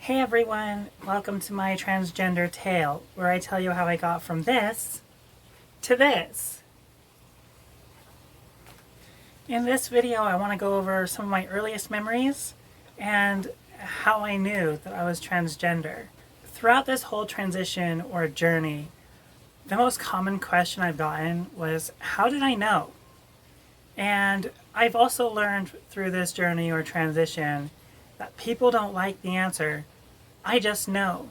Hey everyone, welcome to my transgender tale, where I tell you how I got from this to this. In this video, I want to go over some of my earliest memories and how I knew that I was transgender. Throughout this whole transition or journey, the most common question I've gotten was, how did I know? And I've also learned through this journey or transition that people don't like the answer, I just know.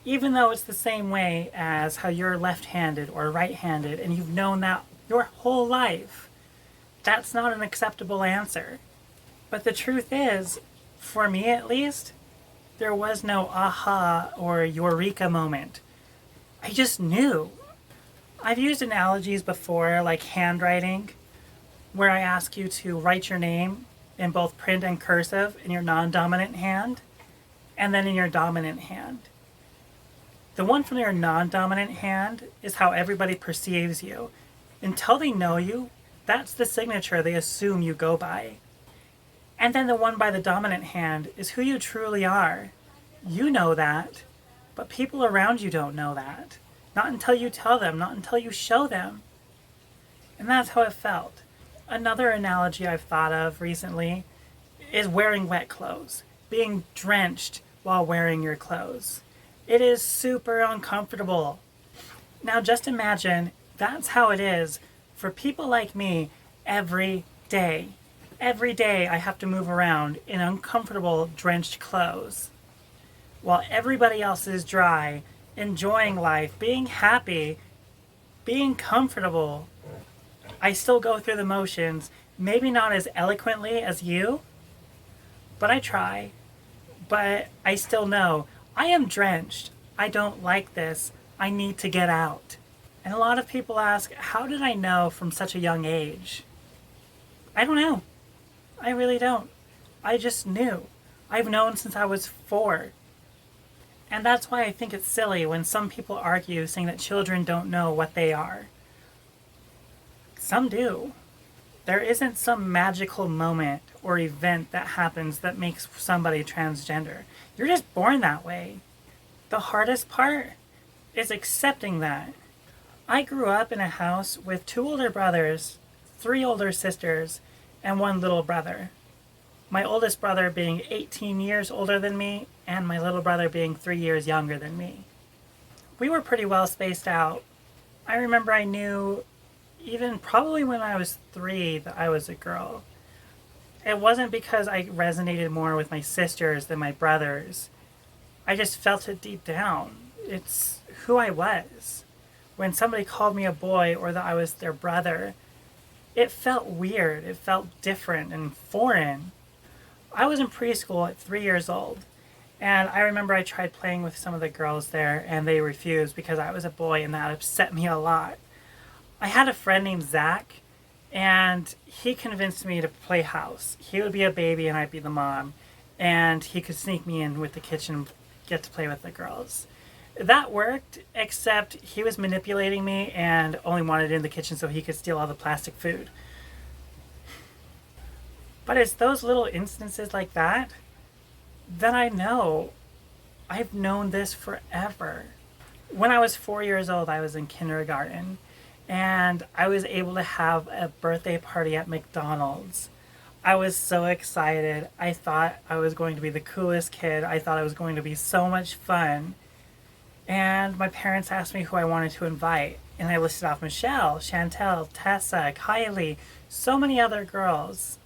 Even though it's the same way as how you're left-handed or right-handed and you've known that your whole life, that's not an acceptable answer. But the truth is, for me at least, there was no aha or eureka moment. I just knew. I've used analogies before, like handwriting, where I ask you to write your name in both print and cursive in your non-dominant hand, and then in your dominant hand. The one from your non-dominant hand is how everybody perceives you. Until they know you, that's the signature they assume you go by. And then the one by the dominant hand is who you truly are. You know that, but people around you don't know that. Not until you tell them, not until you show them. And that's how it felt. Another analogy I've thought of recently is wearing wet clothes. Being drenched while wearing your clothes. It is super uncomfortable. Now just imagine that's how it is for people like me every day. Every day I have to move around in uncomfortable, drenched clothes. While everybody else is dry, enjoying life, being happy, being comfortable, I still go through the motions, maybe not as eloquently as you, but I try. But I still know I am drenched. I don't like this. I need to get out. And a lot of people ask, how did I know from such a young age? I don't know. I really don't. I just knew. I've known since I was 4. And that's why I think it's silly when some people argue saying that children don't know what they are. Some do. There isn't some magical moment or event that happens that makes somebody transgender. You're just born that way. The hardest part is accepting that. I grew up in a house with 2 older brothers, 3 older sisters, and 1 little brother. My oldest brother being 18 years older than me, and my little brother being 3 years younger than me. We were pretty well spaced out. I remember I knew even probably when I was 3 that I was a girl. It wasn't because I resonated more with my sisters than my brothers. I just felt it deep down. It's who I was. When somebody called me a boy or that I was their brother, it felt weird. It felt different and foreign. I was in preschool at 3 years old, and I remember I tried playing with some of the girls there and they refused because I was a boy, and that upset me a lot. I had a friend named Zach, and he convinced me to play house. He would be a baby and I'd be the mom, and he could sneak me in with the kitchen, get to play with the girls. That worked, except he was manipulating me and only wanted it in the kitchen so he could steal all the plastic food. But it's those little instances like that I know I've known this forever. When I was 4 years old, I was in kindergarten, and I was able to have a birthday party at McDonald's. I was so excited. I thought I was going to be the coolest kid. I thought it was going to be so much fun. And my parents asked me who I wanted to invite. And I listed off Michelle, Chantel, Tessa, Kylie, so many other girls.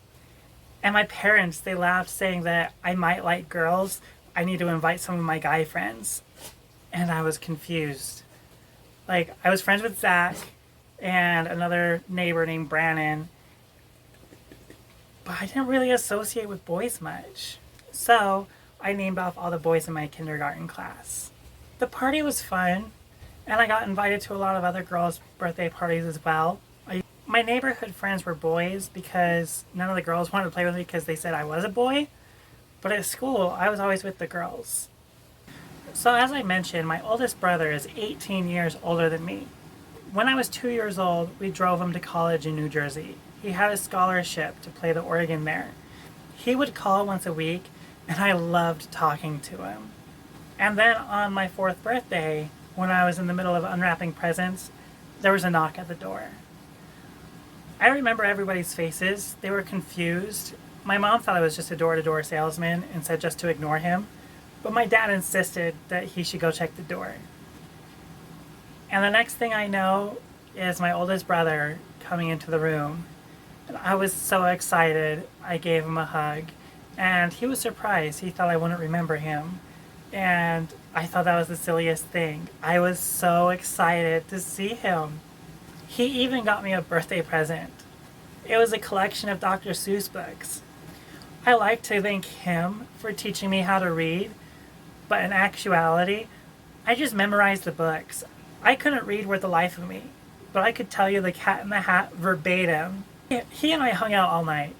And my parents, they laughed, saying that I might like girls. I need to invite some of my guy friends. And I was confused. Like, I was friends with Zach and another neighbor named Brannon, but I didn't really associate with boys much. So I named off all the boys in my kindergarten class. The party was fun, and I got invited to a lot of other girls' birthday parties as well. My neighborhood friends were boys because none of the girls wanted to play with me because they said I was a boy, but at school I was always with the girls. So as I mentioned, my oldest brother is 18 years older than me. When I was 2 years old, we drove him to college in New Jersey. He had a scholarship to play the organ there. He would call once a week and I loved talking to him. And then on my 4th birthday, when I was in the middle of unwrapping presents, there was a knock at the door. I remember everybody's faces. They were confused. My mom thought I was just a door-to-door salesman and said just to ignore him, but my dad insisted that he should go check the door. And the next thing I know is my oldest brother coming into the room. And I was so excited. I gave him a hug, and he was surprised. He thought I wouldn't remember him. And I thought that was the silliest thing. I was so excited to see him. He even got me a birthday present. It was a collection of Dr. Seuss books. I like to thank him for teaching me how to read, but in actuality, I just memorized the books. I couldn't read worth the life of me, but I could tell you The Cat in the Hat verbatim. He and I hung out all night.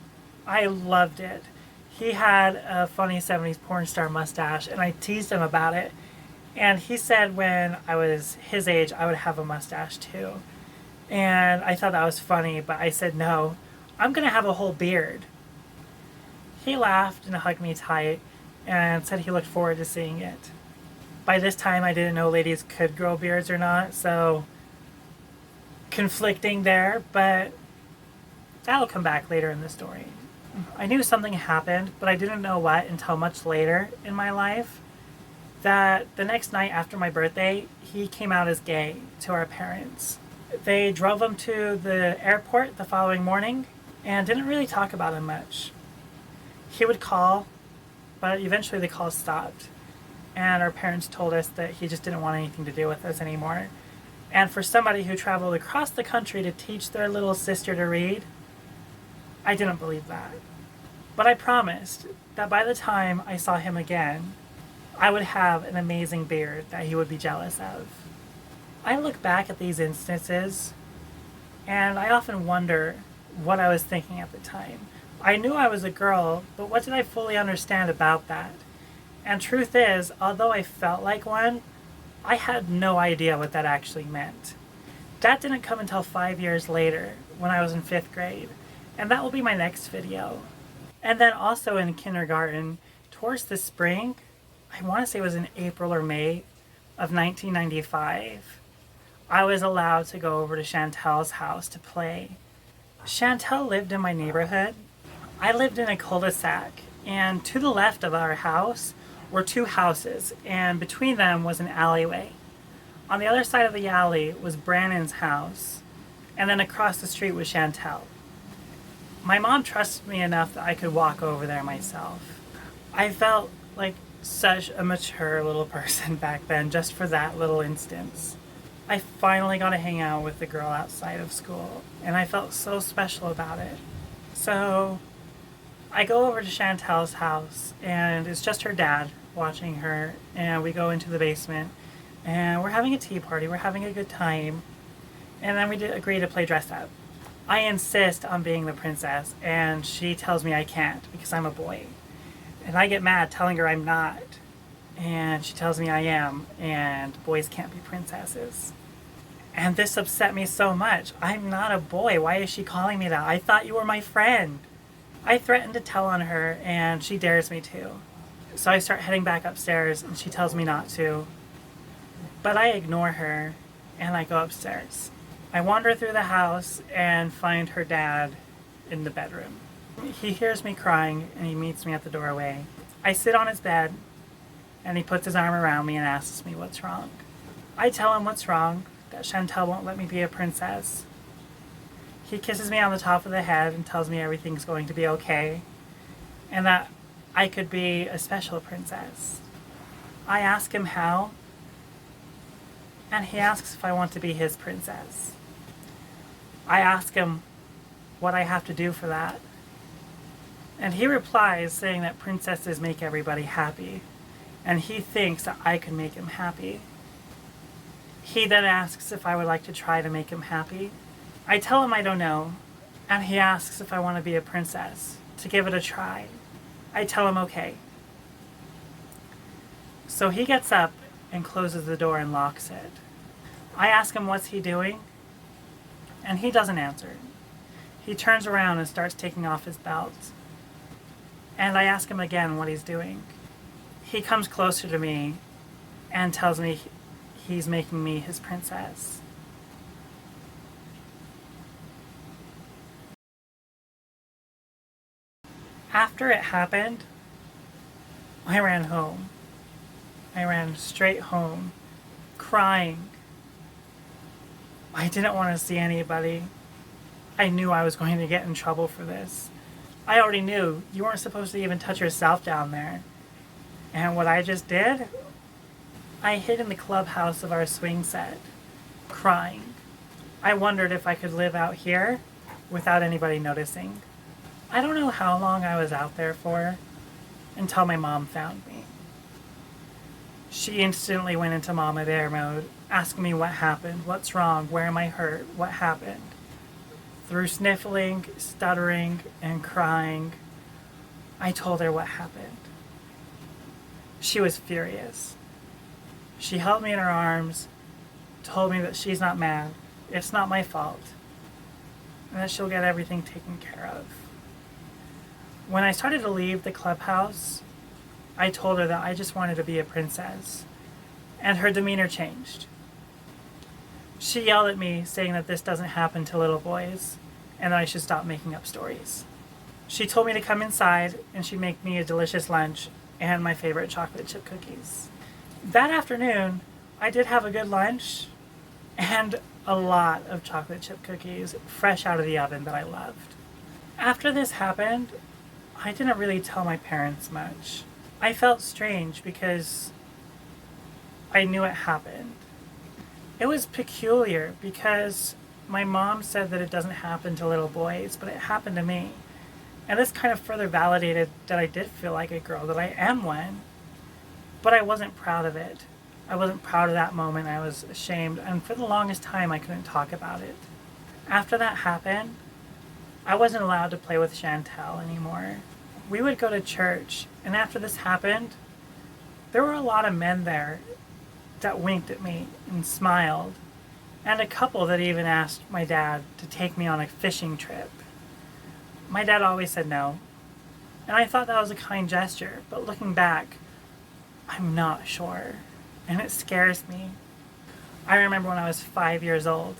I loved it. He had a funny 70s porn star mustache, and I teased him about it. And he said when I was his age, I would have a mustache too. And I thought that was funny, but I said, no, I'm going to have a whole beard. He laughed and hugged me tight and said he looked forward to seeing it. By this time, I didn't know ladies could grow beards or not, so conflicting there, but that'll come back later in the story. I knew something happened, but I didn't know what until much later in my life. That the next night after my birthday, he came out as gay to our parents. They drove him to the airport the following morning and didn't really talk about him much. He would call, but eventually the call stopped. And our parents told us that he just didn't want anything to do with us anymore. And for somebody who traveled across the country to teach their little sister to read, I didn't believe that. But I promised that by the time I saw him again, I would have an amazing beard that he would be jealous of. I look back at these instances, and I often wonder what I was thinking at the time. I knew I was a girl, but what did I fully understand about that? And truth is, although I felt like one, I had no idea what that actually meant. That didn't come until 5 years later, when I was in 5th grade, and that will be my next video. And then also in kindergarten, towards the spring, I want to say it was in April or May of 1995, I was allowed to go over to Chantel's house to play. Chantel lived in my neighborhood. I lived in a cul-de-sac, and to the left of our house were 2 houses, and between them was an alleyway. On the other side of the alley was Brannon's house, and then across the street was Chantel. My mom trusted me enough that I could walk over there myself. I felt like such a mature little person back then, just for that little instance. I finally got to hang out with the girl outside of school, and I felt so special about it. So I go over to Chantel's house, and it's just her dad watching her, and we go into the basement, and we're having a tea party, we're having a good time, and then we agree to play dress up. I insist on being the princess, and she tells me I can't because I'm a boy. And I get mad telling her I'm not, and she tells me I am, and boys can't be princesses. And this upset me so much. I'm not a boy. Why is she calling me that? I thought you were my friend. I threaten to tell on her, and she dares me to. So I start heading back upstairs, and she tells me not to. But I ignore her, and I go upstairs. I wander through the house and find her dad in the bedroom. He hears me crying, and he meets me at the doorway. I sit on his bed, and he puts his arm around me and asks me what's wrong. I tell him what's wrong, that Chantel won't let me be a princess. He kisses me on the top of the head and tells me everything's going to be okay, and that I could be a special princess. I ask him how, and he asks if I want to be his princess. I ask him what I have to do for that, and he replies saying that princesses make everybody happy, and he thinks that I can make him happy. He then asks if I would like to try to make him happy. I tell him I don't know, and he asks if I want to be a princess, to give it a try. I tell him okay. So he gets up and closes the door and locks it. I ask him what's he doing, and he doesn't answer. He turns around and starts taking off his belt. And I ask him again what he's doing. He comes closer to me and tells me he's making me his princess. After it happened, I ran home. I ran straight home, crying. I didn't want to see anybody. I knew I was going to get in trouble for this. I already knew you weren't supposed to even touch yourself down there. And what I just did, I hid in the clubhouse of our swing set, crying. I wondered if I could live out here without anybody noticing. I don't know how long I was out there for until my mom found me. She instantly went into mama bear mode, asking me what happened, what's wrong, where am I hurt, what happened. Through sniffling, stuttering, and crying, I told her what happened. She was furious. She held me in her arms, told me that she's not mad, it's not my fault, and that she'll get everything taken care of. When I started to leave the clubhouse, I told her that I just wanted to be a princess, and her demeanor changed. She yelled at me, saying that this doesn't happen to little boys, and that I should stop making up stories. She told me to come inside, and she'd make me a delicious lunch and my favorite chocolate chip cookies. That afternoon, I did have a good lunch, and a lot of chocolate chip cookies, fresh out of the oven, that I loved. After this happened, I didn't really tell my parents much. I felt strange because I knew it happened. It was peculiar because my mom said that it doesn't happen to little boys, but it happened to me. And this kind of further validated that I did feel like a girl, that I am one. But I wasn't proud of it. I wasn't proud of that moment. I was ashamed, and for the longest time I couldn't talk about it. After that happened, I wasn't allowed to play with Chantel anymore. We would go to church, and after this happened, there were a lot of men there that winked at me and smiled, and a couple that even asked my dad to take me on a fishing trip. My dad always said no, and I thought that was a kind gesture, but looking back, I'm not sure, and it scares me. I remember when I was 5 years old.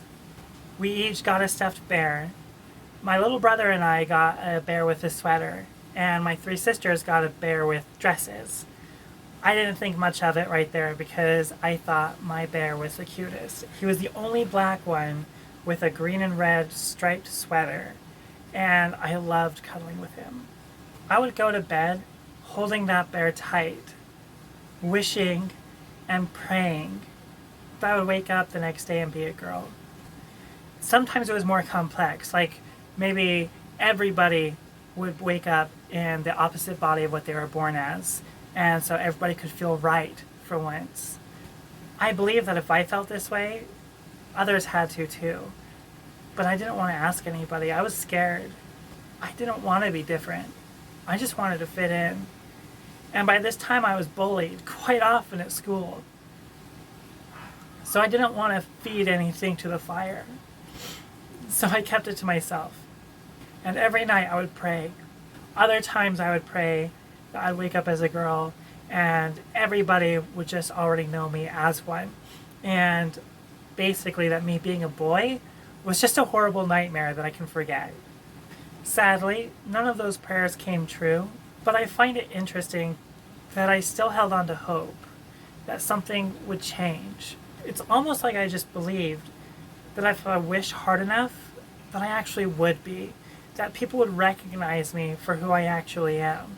We each got a stuffed bear. My little brother and I got a bear with a sweater, and my 3 sisters got a bear with dresses. I didn't think much of it right there because I thought my bear was the cutest. He was the only black one with a green and red striped sweater, and I loved cuddling with him. I would go to bed holding that bear tight, wishing and praying that I would wake up the next day and be a girl. Sometimes it was more complex, like maybe everybody would wake up in the opposite body of what they were born as, and so everybody could feel right for once. I believe that if I felt this way, others had to too. But I didn't want to ask anybody. I was scared. I didn't want to be different. I just wanted to fit in. And by this time I was bullied quite often at school. So I didn't want to feed anything to the fire. So I kept it to myself. And every night I would pray. Other times I would pray that I'd wake up as a girl and everybody would just already know me as one. And basically that me being a boy was just a horrible nightmare that I can forget. Sadly, none of those prayers came true, but I find it interesting that I still held on to hope that something would change. It's almost like I just believed that if I wished hard enough, that I actually would be, that people would recognize me for who I actually am.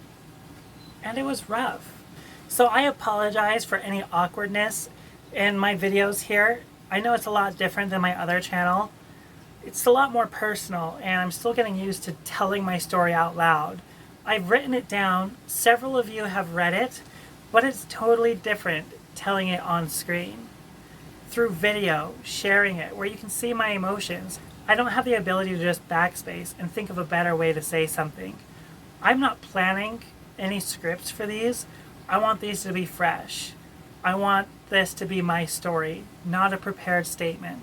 And it was rough. So I apologize for any awkwardness in my videos here. I know it's a lot different than my other channel. It's a lot more personal, and I'm still getting used to telling my story out loud. I've written it down, several of you have read it, but it's totally different telling it on screen. Through video, sharing it, where you can see my emotions. I don't have the ability to just backspace and think of a better way to say something. I'm not planning any scripts for these. I want these to be fresh. I want this to be my story, not a prepared statement.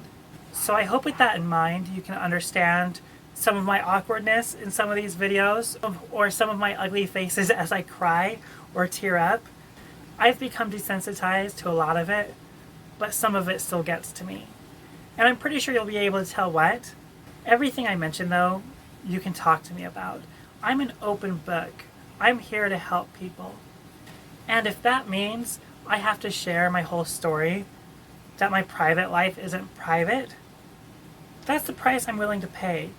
So I hope with that in mind, you can understand some of my awkwardness in some of these videos, or some of my ugly faces as I cry or tear up. I've become desensitized to a lot of it, but some of it still gets to me. And I'm pretty sure you'll be able to tell what. Everything I mention, though, you can talk to me about. I'm an open book. I'm here to help people. And if that means I have to share my whole story, that my private life isn't private, that's the price I'm willing to pay.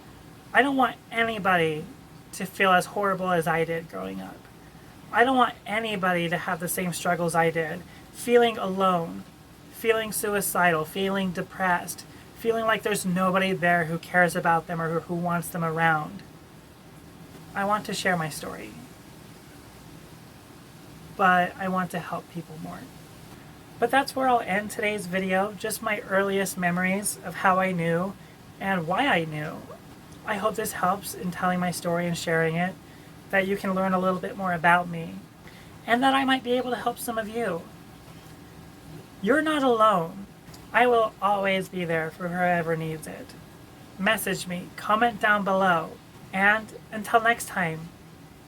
I don't want anybody to feel as horrible as I did growing up. I don't want anybody to have the same struggles I did, feeling alone, feeling suicidal, feeling depressed, feeling like there's nobody there who cares about them or who wants them around. I want to share my story, but I want to help people more. But that's where I'll end today's video, just my earliest memories of how I knew and why I knew. I hope this helps in telling my story and sharing it, that you can learn a little bit more about me, and that I might be able to help some of you. You're not alone. I will always be there for whoever needs it. Message me, comment down below, and until next time,